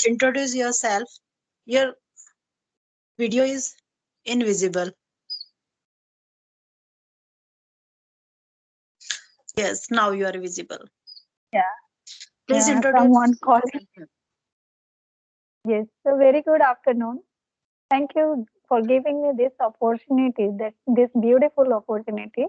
introduce yourself. Your video is invisible. Yes, now you are visible. Yeah, Please introduce someone calling. yourself. Yes, so very good afternoon. Thank you for giving me this opportunity, this beautiful opportunity.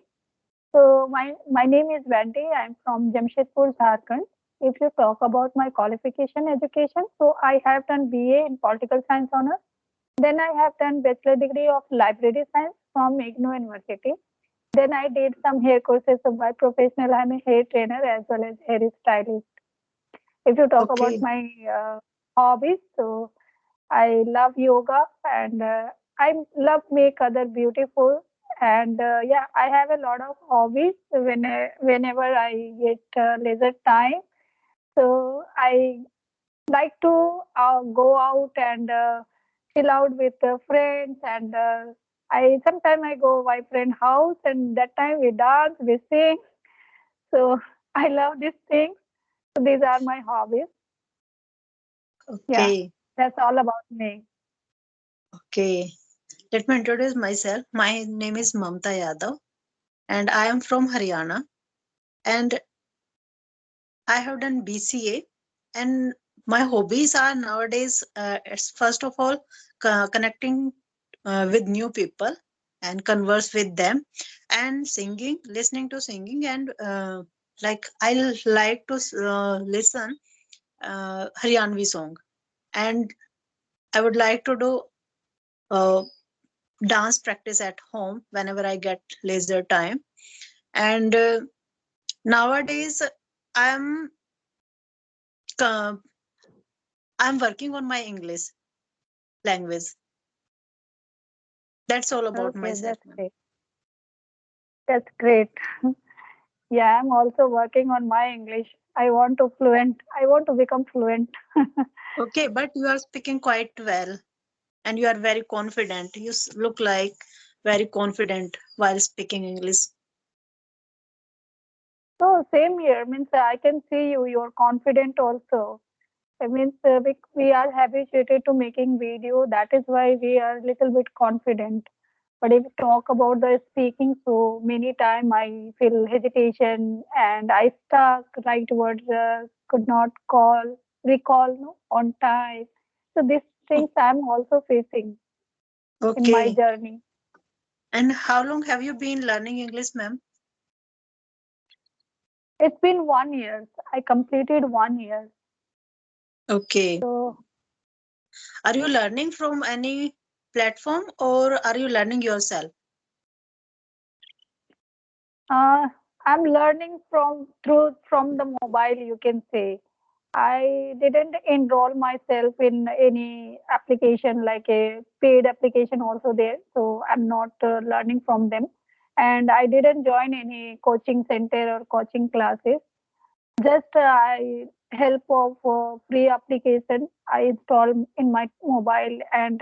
So my name is Vandy. I'm from Jamshedpur, Jharkhand. If you talk about my qualification education, so I have done BA in political science honors. Then I have done bachelor degree of library science from IGNOU University. Then I did some hair courses. So by professional, I'm a hair trainer as well as hair stylist. If you talk about Okay. my hobbies, so I love yoga and I love make other beautiful. And yeah, I have a lot of hobbies whenever I get leisure time. So I like to go out and chill out with friends and I sometimes I go my friend house and that time we dance, we sing. So I love these things. So these are my hobbies. Yeah, Okay. that's all about me. Okay. Let me introduce myself. My name is Mamta Yadav and I am from Haryana. And I have done BCA. And my hobbies are nowadays, it's first of all, connecting with new people and converse with them, and singing, listening to singing. And like I like to listen Haryanvi song. And I would like to do uh, dance practice at home whenever I get leisure time. And nowadays I'm uh, I'm working on my English language. That's all about Okay, myself, that's ma'am. great. That's great. Yeah, I'm also working on my English. I want to become fluent. Okay, but you are speaking quite well and you are very confident. You look like very confident while speaking English. So same here means I can see you. You're confident also. I mean, we are habituated to making video. That is why we are a little bit confident. But if you talk about the speaking, so many time I feel hesitation and I stuck right words, could not recall no, on time. So these O- things I'm also facing in my Okay. journey. And how long have you been learning English, ma'am? It's been 1 year. I completed 1 year. Okay. So Are you learning from any platform or are you learning yourself? uh, I'm learning from the mobile. You can say I didn't enroll myself in any application like a paid application also there. So I'm not learning from them. And I didn't join any coaching center or coaching classes. Just I help of free application I install in my mobile and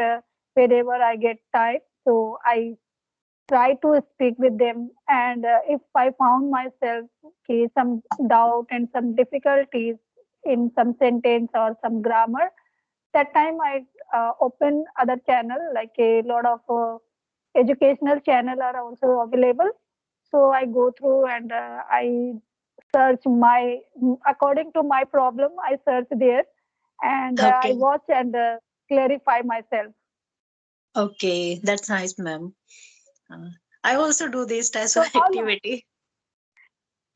wherever I get time. So I try to speak with them and if I found myself okay, some doubt and some difficulties in some sentence or some grammar, that time I open other channel like a lot of educational channel are also available. So I go through and I search my according to my problem I search there and I Okay. watch and clarify myself. Okay. That's nice, ma'am. Uh, I also do this types of So how long, activity.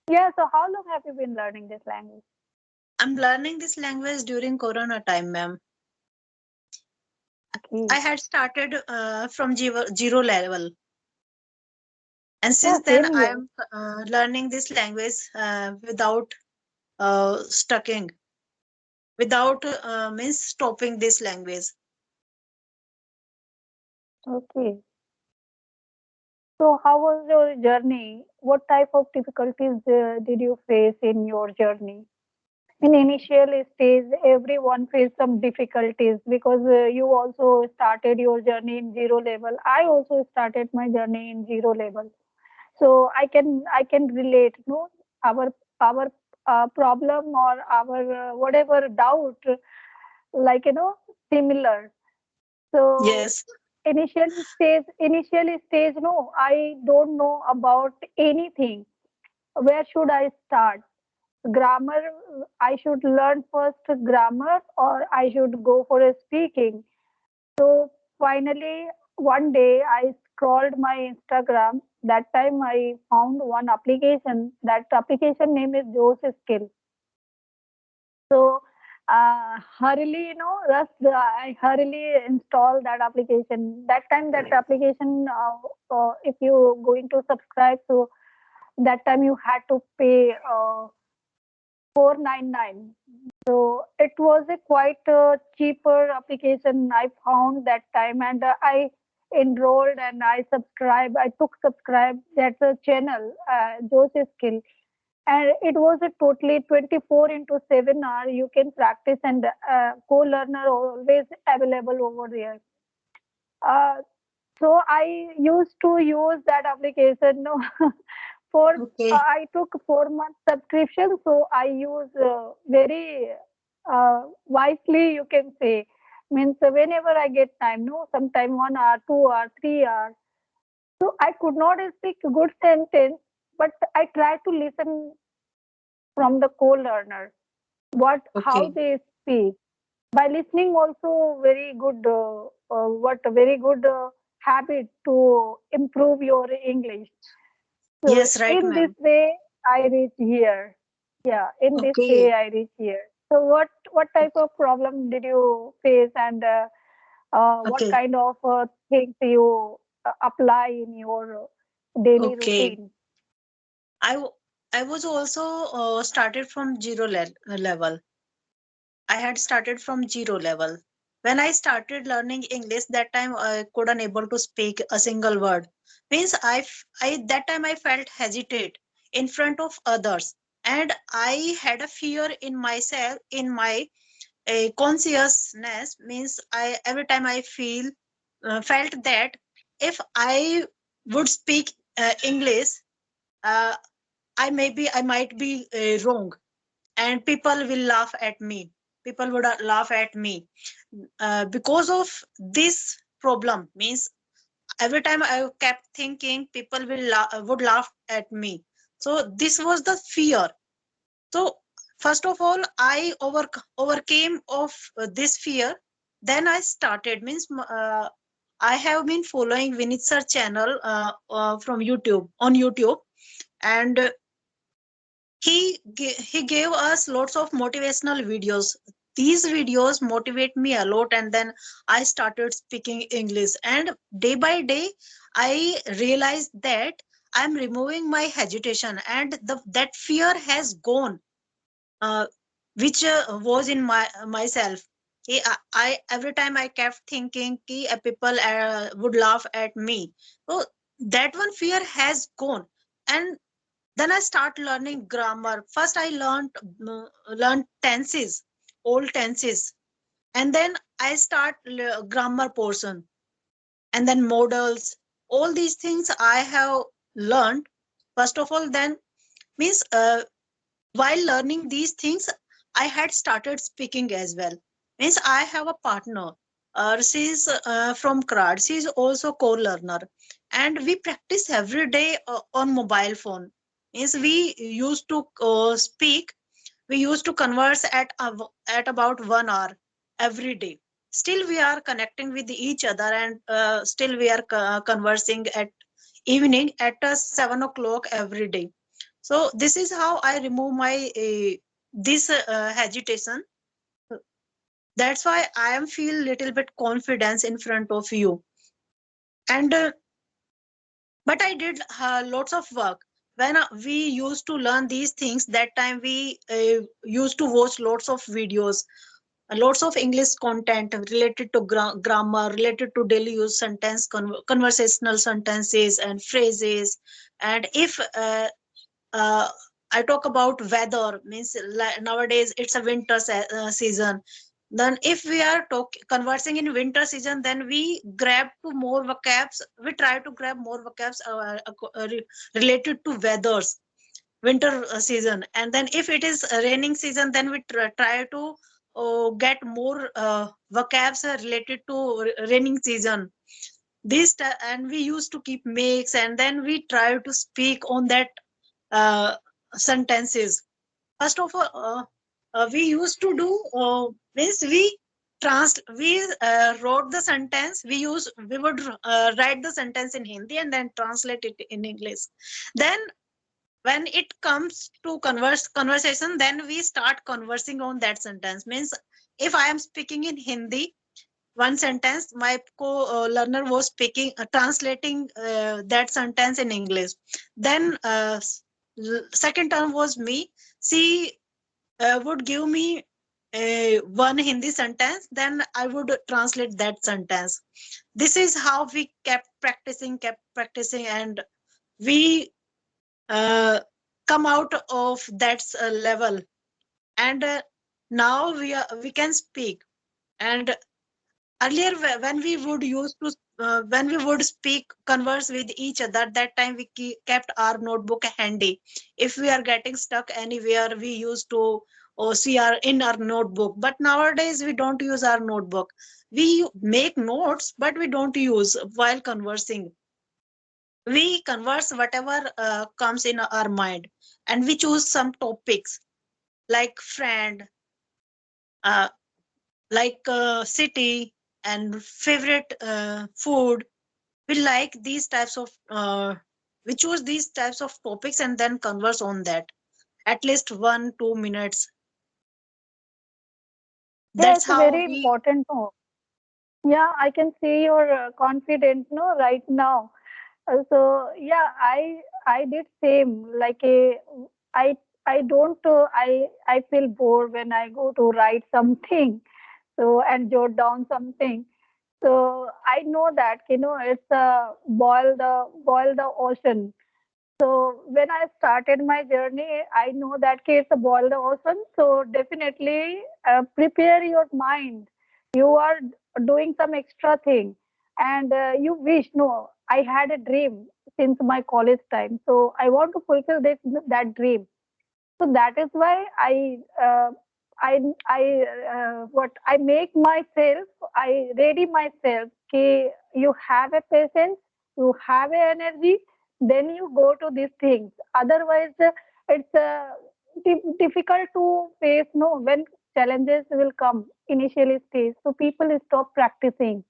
yeah, so how long have you been learning this language? I'm learning this language during Corona time, ma'am. I Okay. had started from zero level, and Yeah, since then same I here. am learning this language without stucking, without means stopping this language. Okay. So, how was your journey? What type of difficulties did you face in your journey? In initial stage, everyone faced some difficulties because you also started your journey in zero level. I also started my journey in zero level. So I can relate. No, our problem or our whatever doubt, like similar. So Yes. initially stage, no, I don't know about anything. Where should I start? Grammar, I should learn first grammar or I should go for a speaking. So finally, one day I scrolled my Instagram. That time I found one application. That application name is Josh Skill. So hurriedly, I hurriedly installed that application. That time, that application, if you going to subscribe, so that time you had to pay 499. So it was a quite cheaper application I found that time, and I enrolled and I subscribed. I took subscribe that channel, Josh Skill, and it was a totally 24 into 7 hour you can practice, and co-learner always available over there. Uh, so I used to use that application. No, for Okay. I took 4 month subscription, so I use very wisely. You can say, means whenever I get time. No, sometime 1 hour, 2 hour, 3 hour. So I could not speak good sentence, but I try to listen from the co-learner what how Okay. they speak. By listening also very good, what a very good habit to improve your English. So Yes, right, in this ma'am. way, I reach here. Yeah, in this way, Okay. I reach here. So what type of problem did you face, and what Okay. kind of things you apply in your daily Okay. routine? I w- I was also started from level. I had started from zero level. When I started learning English, that time I couldn't able to speak a single word. Means I that time I felt hesitate in front of others, and I had a fear in myself, in my consciousness. Means I every time I felt that if I would speak English, uh, I might be wrong, and people will laugh at me. People would laugh at me because of this problem. Means every time I kept thinking people would laugh at me. So this was the fear. So first of all, I overcame of this fear. Then I started. Means I have been following Vinit sir channel from YouTube, on YouTube, and he gave us lots of motivational videos. These videos motivate me a lot, and then I started speaking English, and day by day I realized that I'm removing my hesitation, and that fear has gone, uh, which was in myself. I every time I kept thinking people would laugh at me. So that one fear has gone, and then I start learning grammar. First I learned tenses, old tenses, and then I start grammar portion, and then modals. All these things I have learned. First of all, then means while learning these things, I had started speaking as well. Means I have a partner. She's from CRAD. She's also co-learner, and we practice every day on mobile phone. Means we used to speak. We used to converse at about 1 hour every day. Still, we are connecting with each other, and still we are conversing at evening at 7 o'clock every day. So this is how I remove my this hesitation. That's why I am feel little bit confidence in front of you. And but I did lots of work when we used to learn these things. That time we used to watch lots of videos, lots of English content related to grammar, related to daily use sentence, conversational sentences and phrases. And if uh, I talk about weather, means nowadays it's a winter season. Then if we are conversing in winter season, then we grab to more vocabs. We try to grab more vocabs related to weathers, winter season. And then if it is a raining season, then we try to get more vocabs related to raining season. And we used to keep makes, and then we try to speak on that uh, sentences. First of all, we used to do means we wrote the sentence. We would write the sentence in Hindi and then translate it in English. Then when it comes to conversation, then we start conversing on that sentence. Means if I am speaking in Hindi one sentence, my co learner was speaking translating that sentence in English. Then second term was me. She would give me one Hindi sentence, then I would translate that sentence. This is how we kept practicing, and we uh, come out of that level. And now we can speak. And earlier, when we would use to when we would speak converse with each other, that time we kept our notebook handy. If we are getting stuck anywhere, we used to see our in our notebook. But nowadays we don't use our notebook. We make notes, but we don't use while conversing. We converse whatever comes in our mind, and we choose some topics like friend, uh, like city, and favorite food. We like these types of we choose these types of topics and then converse on that at least 1 2 minutes. Yeah, That's it's how very we. important. No? Yeah, I can see your confidence, no, right now. So yeah, I did same. Like I don't I feel bored when I go to write something. So and jot down something. So I know that it's boil the ocean. So when I started my journey, I know that it's a boil the ocean. So definitely prepare your mind. You are doing some extra thing, and you wish. No, I had a dream since my college time, so I want to fulfill that dream. So that is why what I make myself, I ready myself. Okay, you have a patience, you have a energy, then you go to these things. Otherwise it's difficult to face, no, when challenges will come initially stage, so people stop practicing.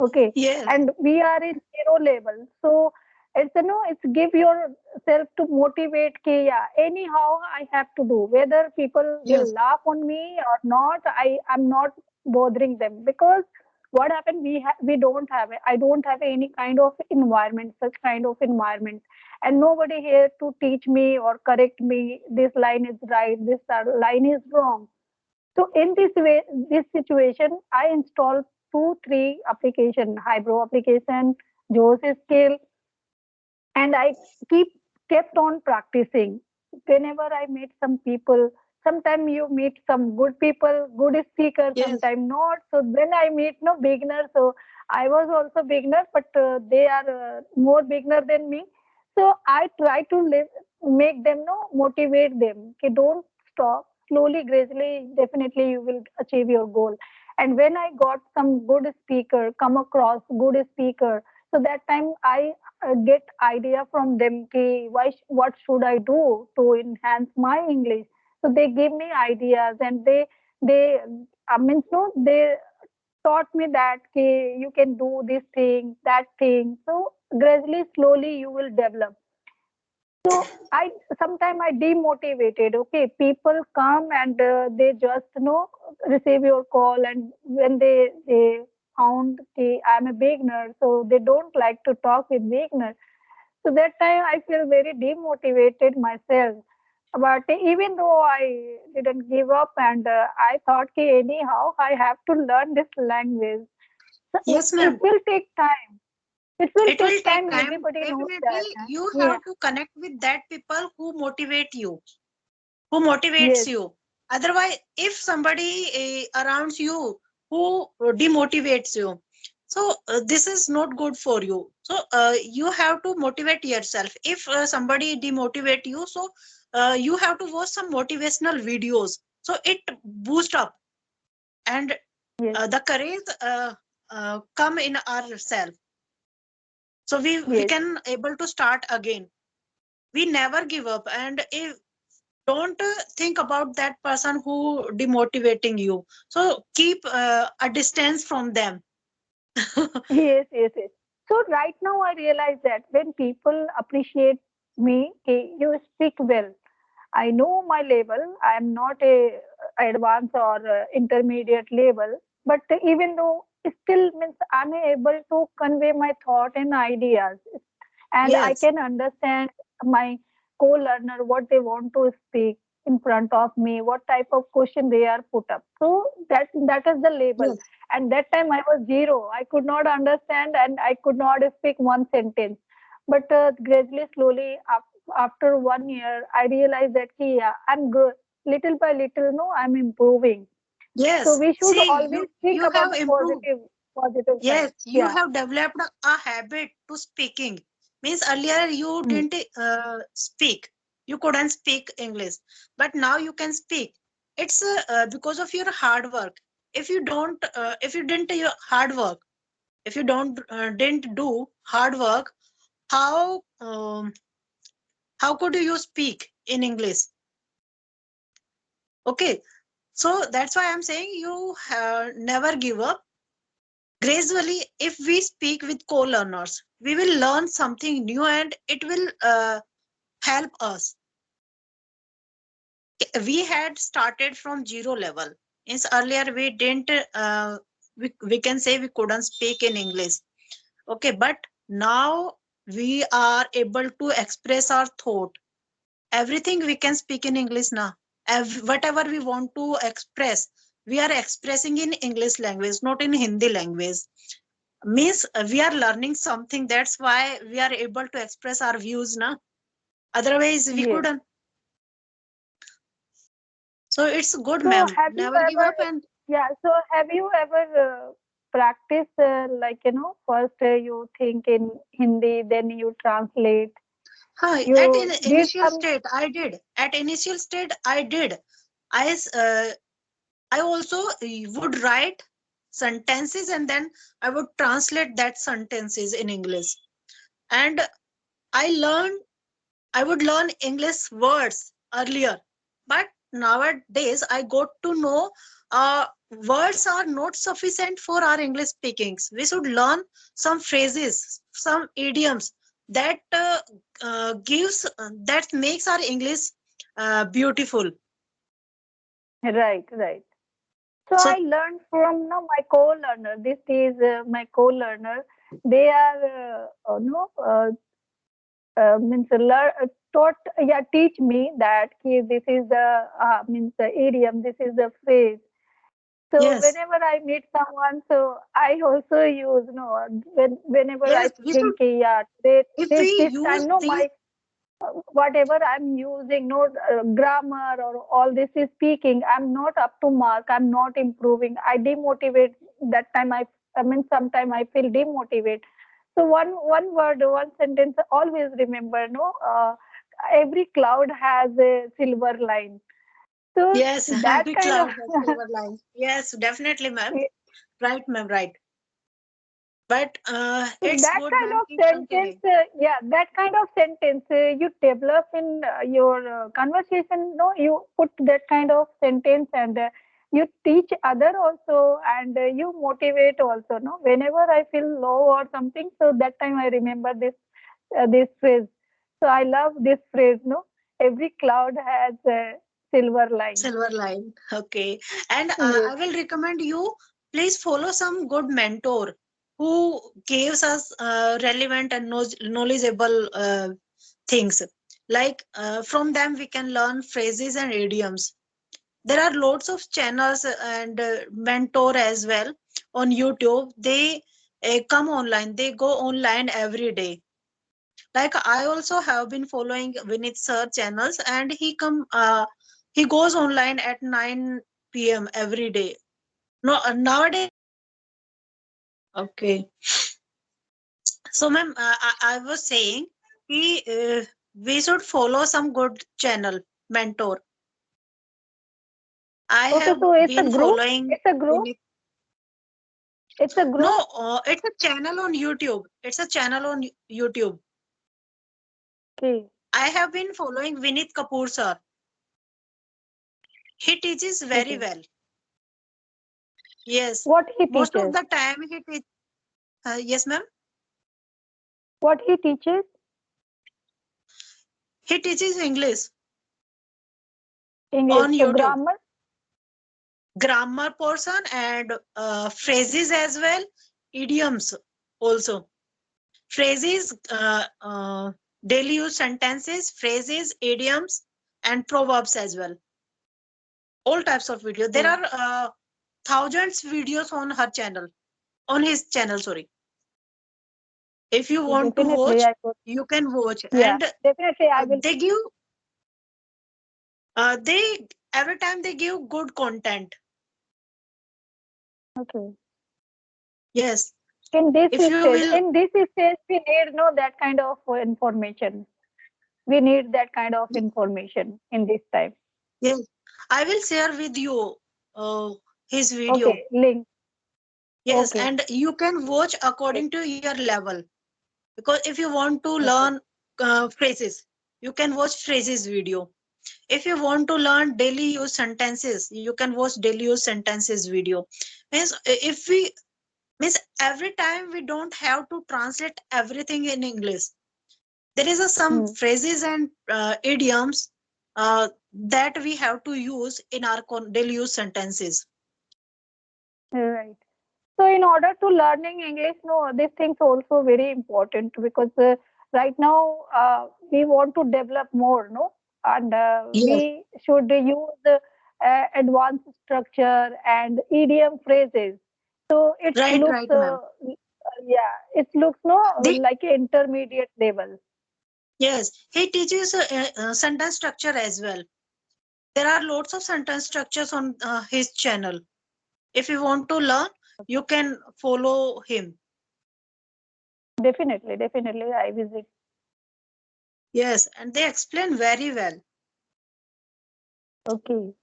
Okay, Yes, and we are in zero level, so it's it's give yourself to motivate. Ki, yeah, anyhow I have to do, whether people will yes, laugh on me or not. I'm not bothering them, because what happened, we don't have I don't have any kind of environment, such kind of environment, and nobody here to teach me or correct me. This line is right, this line is wrong. So in this way, this situation, I installed 2, 3 application, Hybro application, Joe's skill, and I keep kept on practicing. Whenever I meet some people, sometimes you meet some good people, good speaker, yes, sometimes not. So then I meet no beginner. So I was also beginner, but they are more beginner than me. So I try to make them motivate them. Okay, don't stop. Slowly, gradually, definitely you will achieve your goal. And when I got some good speaker, come across good speaker, so that time I get idea from them. Ki, what should I do to enhance my English? So they give me ideas, and they means no, they taught me that ki, you can do this thing, that thing. So gradually, slowly you will develop. So I sometimes I demotivated. Okay, people come and they just receive your call, and when they found I'm a beginner, so they don't like to talk with beginner. So that time I feel very demotivated myself. But even though I didn't give up, and I thought ki anyhow I have to learn this language. So yes, it ma'am. will take time. It will It will take take time. time. Everybody knows Definitely, that. you Yeah. have to connect with that people who motivate you, who motivates Yes. you. Otherwise, if somebody around you who demotivates you, so this is not good for you. So you have to motivate yourself. If somebody demotivate you, so you have to watch some motivational videos, so it boost up, and Yes, the courage come in ourselves, so we yes. can able to start again. We never give up, and if don't think about that person who demotivating you, so keep a distance from them. Yes, yes, yes. So right now I realize that when people appreciate me, okay, you speak well. I know my level. I am not a advanced or intermediate level, but even though it still means I'm able to convey my thought and ideas, and I Yes, can understand my co-learner what they want to speak in front of me, what type of question they are put up. So that is the label. yes, And that time I was zero. I could not understand and I could not speak one sentence. But gradually, slowly, after 1 year, I realized that yeah, I'm good. Little by little, no, I'm improving. So yes. we should See, always think you about have the improved. positive side. Yes, you Yeah. have developed a habit to speaking. Means earlier you Yes. didn't speak. You couldn't speak English, but now you can speak. It's because of your hard work. If you didn't your hard work, if you don't didn't do hard work, how how could you speak in English? Okay, so that's why I'm saying you never give up. Gradually, if we speak with co-learners, we will learn something new, and it will help us. We had started from zero level. Means earlier we didn't, we can say we couldn't speak in English. Okay, but now we are able to express our thought. Everything we can speak in English now. Whatever we want to express, we are expressing in English language, not in Hindi language. Means we are learning something, that's why we are able to express our views now, otherwise we Yes. couldn't. So it's good, So ma'am, have you never give ever, up. And yeah, so have you ever practiced like, first you think in Hindi, then you translate, hi, at you in did initial some, state I did, at initial state I did. I also would write sentences, and then I would translate that sentences in English. And I learned, I would learn English words earlier, but nowadays I got to know words are not sufficient for our English speakings. We should learn some phrases, some idioms that gives that makes our English beautiful. right, right. So I So learned from no, my co-learner. This is my co-learner. They are, no, means taught, yeah, teach me that this is the means the idiom, this is the phrase. So yes, whenever I meet someone, so I also use no whenever I yes, we should. think yeah If we this use time no these, my whatever I'm using, no grammar or all this is speaking, I'm not up to mark, I'm not improving, I demotivate. That time I mean sometime I feel demotivate. So one word, one sentence always remember, no, every cloud has a silver line. So yes, that every kind of cloud has silver lines. Yes, definitely, ma'am. Right, ma'am. Right. But so it's that good, kind ma'am. of Keep sentence, continuing. yeah, that kind of sentence you develop in your conversation. No, you put that kind of sentence and you teach other also, and you motivate also. No, whenever I feel low or something, so that time I remember this phrase. So I love this phrase. No, every cloud has a silver line. Silver line. Okay. And Yes, I will recommend you, please follow some good mentor who gives us relevant and knowledgeable things. Like from them, we can learn phrases and idioms. There are lots of channels and mentor as well on YouTube. They come online, they go online every day. Like I also have been following Vinith sir channels, and he goes online at 9 p.m. every day. No, nowadays. Okay. So ma'am, I was saying we should follow some good channel. mentor. I Okay, have so it's a been group. following It's a group. Vinit. It's a No, group. it's a channel on YouTube. It's a channel on YouTube. Okay. I have been following Vinit Kapoor sir. He teaches very Okay. well. Yes, What he most of teaches? the time he teach. Yes, ma'am. What he teaches? He teaches English English. on So YouTube. grammar. Grammar portion and phrases as well. Idioms also. Phrases, daily use sentences, phrases, idioms, and proverbs as well. All types of video. There Okay. are thousands videos on her channel, on his channel. Sorry. If you want to Definitely, watch, I could. you can watch, Yeah. and Definitely, I will. they give they every time they give good content. Okay. Yes, In this if you stage, will. in this stage, we need that kind of information. We need that kind of information in this time. Yes, I will share with you uh, his video. Okay. Link. Yes, Okay. and you can watch Great. according to your level. Because if you want to Okay. learn phrases, you can watch phrases video. If you want to learn daily use sentences, you can watch daily use sentences video. Means if we means every time we don't have to translate everything in English. There is some Hmm. phrases and idioms that we have to use in our daily use sentences. Right. So in order to learning English, no, these things also very important because right now we want to develop more, no, and Yes, we should use advanced structure and idiom phrases. So it right, looks, right, ma'am. yeah, it looks no The like an intermediate level. Yes, he teaches sentence structure as well. There are lots of sentence structures on his channel. If you want to learn, you can follow him. Definitely, definitely, I visit. Yes, and they explain very well. Okay.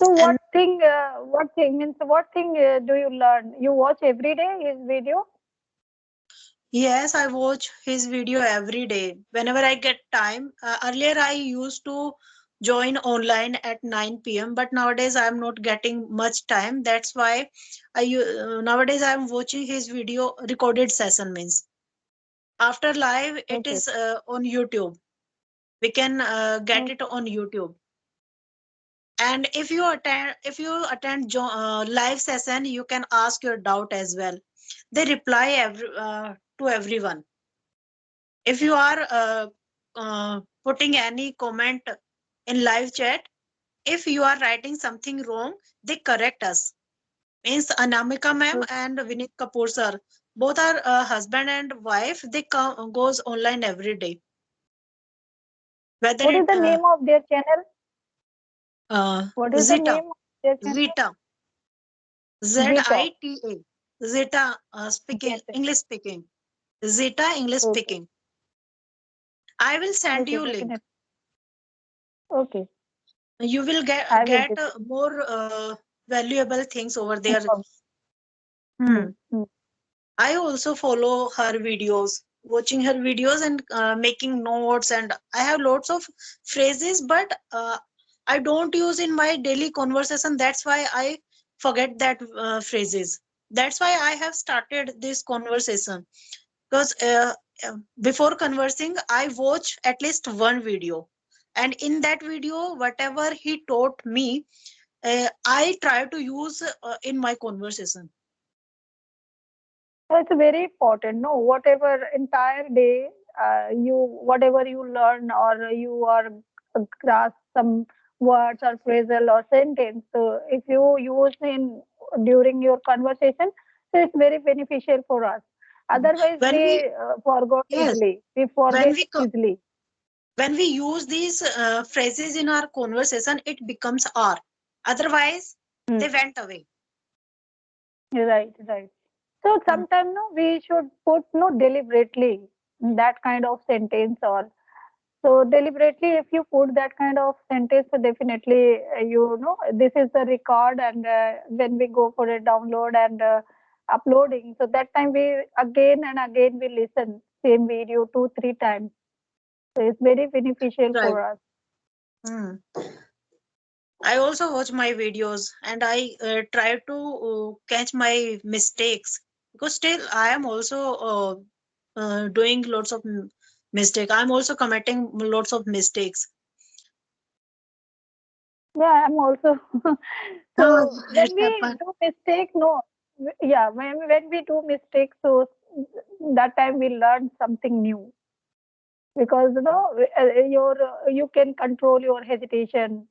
So And what thing means what thing do you learn? You watch every day his video? yes, I watch his video every day. Whenever I get time. Earlier, I used to join online at 9 p.m., but nowadays I'm not getting much time. That's why nowadays I'm watching his video recorded session means. After live, it Okay. is on YouTube. We can get it Okay. on YouTube. And if you attend live session, you can ask your doubt as well. They reply to everyone. If you are putting any comment in live chat, if you are writing something wrong, they correct us. Means Anamika ma'am Okay. and Vinit Kapoor sir, both are husband and wife. They goes online every day. Whether What is it the name of their channel? uh, What is the Zita, name of their channel? Zita, Zeta. Zita, Zeta speaking Zeta. English speaking, Zeta English Okay. speaking. I will send Okay. you link. Definitely. Okay. You will I will get visit. more valuable things over there. Inform. Hmm. Hmm. Hmm. I also follow her videos, watching her videos and making notes. And I have lots of phrases, but I don't use in my daily conversation. That's why I forget that phrases. That's why I have started this conversation because before conversing, I watch at least one video. And in that video, whatever he taught me, I try to use in my conversation. So it's very important. No, whatever entire day, whatever you learn or you are grasp some words or phrasal or sentence. So if you use in during your conversation, so it's very beneficial for us. Otherwise, When we we forgot Yes, easily. We when forget we easily. when we use these phrases in our conversation, it becomes R. Otherwise, Hmm. they went away. Right, right. So Mm. sometimes no, we should put no deliberately that kind of sentence or So deliberately, if you put that kind of sentence, so definitely you know this is the record, and when we go for a download and uploading, so that time we again and again we listen same video 2 3 times. So it's very beneficial Right. for us. Hmm. I also watch my videos and I try to catch my mistakes, because still I am also doing lots of mistake. I'm also committing lots of mistakes. Yeah, I'm also. Ah, So when it we happen. do mistake, no, yeah, when we do mistakes, so that time we learn something new, because you know your you can control your hesitation,